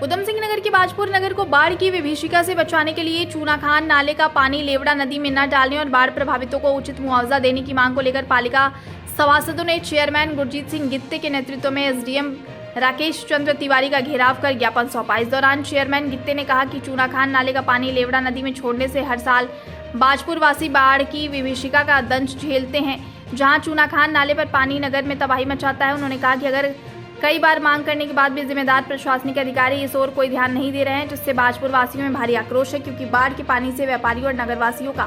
उधम सिंह नगर के बाजपुर नगर को बाढ़ की विभीषिका से बचाने के लिए चूनाखान नाले का पानी लेवड़ा नदी में न डालने और बाढ़ प्रभावितों को उचित मुआवजा देने की मांग को लेकर पालिका सभासदों ने चेयरमैन गुरजीत सिंह गित्ते के नेतृत्व में एसडीएम राकेश चंद्र तिवारी का घेराव कर ज्ञापन सौंपा। इस दौरान चेयरमैन गित्ते ने कहा कि चूनाखान नाले का पानी लेवड़ा नदी में छोड़ने से हर साल बाजपुर वासी बाढ़ की विभीषिका का दंश झेलते हैं, जहां चूनाखान नाले पर पानी नगर में तबाही मचाता है। उन्होंने कहा कि अगर कई बार मांग करने के बाद भी जिम्मेदार प्रशासनिक अधिकारी इस ओर कोई ध्यान नहीं दे रहे हैं, जिससे बाजपुर वासियों में भारी आक्रोश है, क्योंकि बाढ़ के पानी से व्यापारियों और नगरवासियों का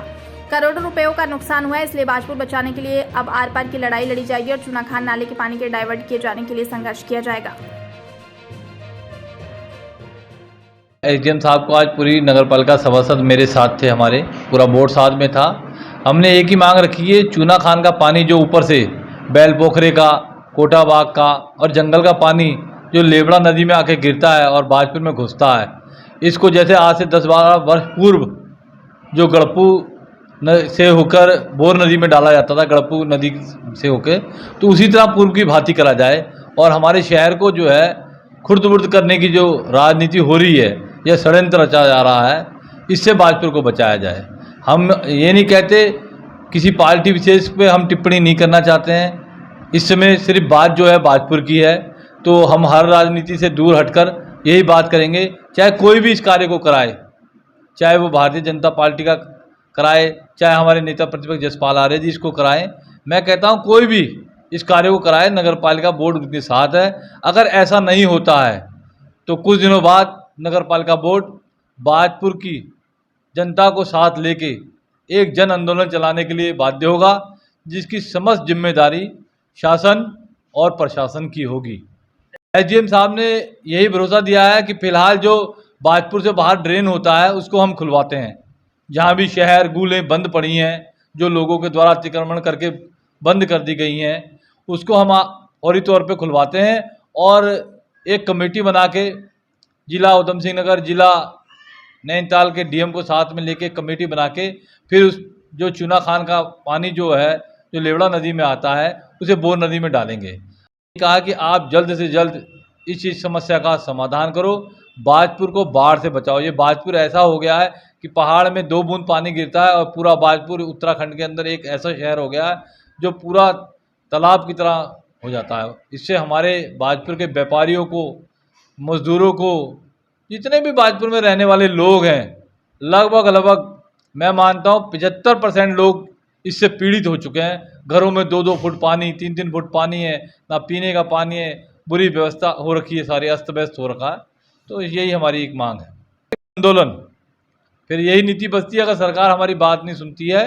करोड़ों रुपयों का नुकसान हुआ है। इसलिए बाजपुर बचाने के लिए अब आर पार की लड़ाई लड़ी जाएगी और चूनाखान नाले के पानी के डाइवर्ट किए जाने के लिए संघर्ष किया जाएगा। एसडीएम साहब को आज पूरी नगरपालिका सभासद मेरे साथ थे, हमारे पूरा बोर्ड साथ में था। हमने एक ही मांग रखी है, चूनाखान का पानी जो ऊपर से बैल पोखरे का, कोटा बाग का और जंगल का पानी जो लेवड़ा नदी में आके गिरता है और बाजपुर में घुसता है, इसको जैसे आज से 10-12 वर्ष पूर्व जो गड़पू से होकर बोर नदी में डाला जाता था, गड़पू नदी से होकर, तो उसी तरह पूर्व की भांति करा जाए और हमारे शहर को जो है खुर्द-बुर्द करने की जो राजनीति हो रही है, यह षड्यंत्र रचा जा रहा है, इससे बाजपुर को बचाया जाए। हम ये नहीं कहते, किसी पार्टी विशेष पे हम टिप्पणी नहीं करना चाहते हैं। इस समय सिर्फ बात जो है बाजपुर की है, तो हम हर राजनीति से दूर हटकर यही बात करेंगे, चाहे कोई भी इस कार्य को कराए, चाहे वो भारतीय जनता पार्टी का कराए, चाहे हमारे नेता प्रतिपक्ष जसपाल आर्य जी इसको कराएं। मैं कहता हूं कोई भी इस कार्य को कराए, नगरपालिका बोर्ड उनके साथ है। अगर ऐसा नहीं होता है तो कुछ दिनों बाद नगरपालिका बोर्ड बाजपुर की जनता को साथ लेके एक जन आंदोलन चलाने के लिए बाध्य होगा, जिसकी समस्त जिम्मेदारी शासन और प्रशासन की होगी। एसडीएम साहब ने यही भरोसा दिया है कि फिलहाल जो बाजपुर से बाहर ड्रेन होता है उसको हम खुलवाते हैं। जहाँ भी शहर गूलें बंद पड़ी हैं, जो लोगों के द्वारा अतिक्रमण करके बंद कर दी गई हैं, उसको हम फौरी तौर पे खुलवाते हैं और एक कमेटी बना के जिला उधम सिंह नगर, जिला नैनीताल के डीएम को साथ में लेके कमेटी बना के फिर उस जो चूनाखान का पानी जो है जो लेवड़ा नदी में आता है उसे बोर नदी में डालेंगे। कहा कि आप जल्द से जल्द इस समस्या का समाधान करो, बाजपुर को बाढ़ से बचाओ। ये बाजपुर ऐसा हो गया है कि पहाड़ में 2 बूंद पानी गिरता है और पूरा बाजपुर उत्तराखंड के अंदर एक ऐसा शहर हो गया है जो पूरा तालाब की तरह हो जाता है। इससे हमारे बाजपुर के व्यापारियों को, मजदूरों को, जितने भी बाजपुर में रहने वाले लोग हैं, लगभग मैं मानता हूँ 75% लोग इससे पीड़ित हो चुके हैं। घरों में 2-2 फुट पानी, 3-3 फुट पानी है, ना पीने का पानी है, बुरी व्यवस्था हो रखी है, सारी अस्त व्यस्त हो रखा है। तो यही हमारी एक मांग है। आंदोलन फिर यही नीति बचती है, अगर सरकार हमारी बात नहीं सुनती है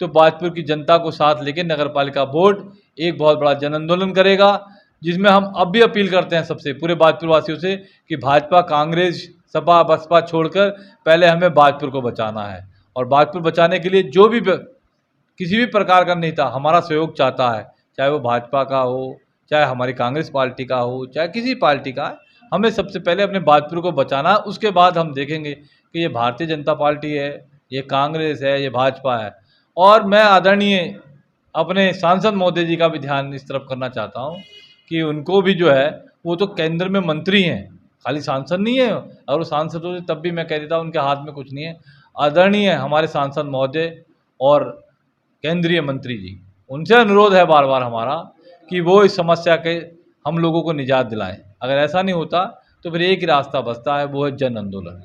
तो बाजपुर की जनता को साथ लेकर नगरपालिका बोर्ड एक बहुत बड़ा जन आंदोलन करेगा, जिसमें हम अब भी अपील करते हैं सबसे, पूरे बाजपुर वासियों से, कि भाजपा, कांग्रेस, सपा, बसपा छोड़कर पहले हमें बाजपुर को बचाना है। और बाजपुर बचाने के लिए जो भी किसी भी प्रकार का नेता हमारा सहयोग चाहता है, चाहे वो भाजपा का हो, चाहे हमारी कांग्रेस पार्टी का हो, चाहे किसी पार्टी का है, हमें सबसे पहले अपने बाजपुर को बचाना है। उसके बाद हम देखेंगे कि ये भारतीय जनता पार्टी है, ये कांग्रेस है, ये भाजपा है। और मैं आदरणीय अपने सांसद महोदय जी का भी ध्यान इस तरफ करना चाहता हूँ कि उनको भी जो है, वो तो केंद्र में मंत्री हैं, खाली सांसद नहीं है। और वो सांसद होते तब भी मैं कह देता हूँ उनके हाथ में कुछ नहीं है। आदरणीय हमारे सांसद महोदय और केंद्रीय मंत्री जी, उनसे अनुरोध है बार बार हमारा कि वो इस समस्या के हम लोगों को निजात दिलाएं। अगर ऐसा नहीं होता तो फिर एक ही रास्ता बचता है, वो है जन आंदोलन।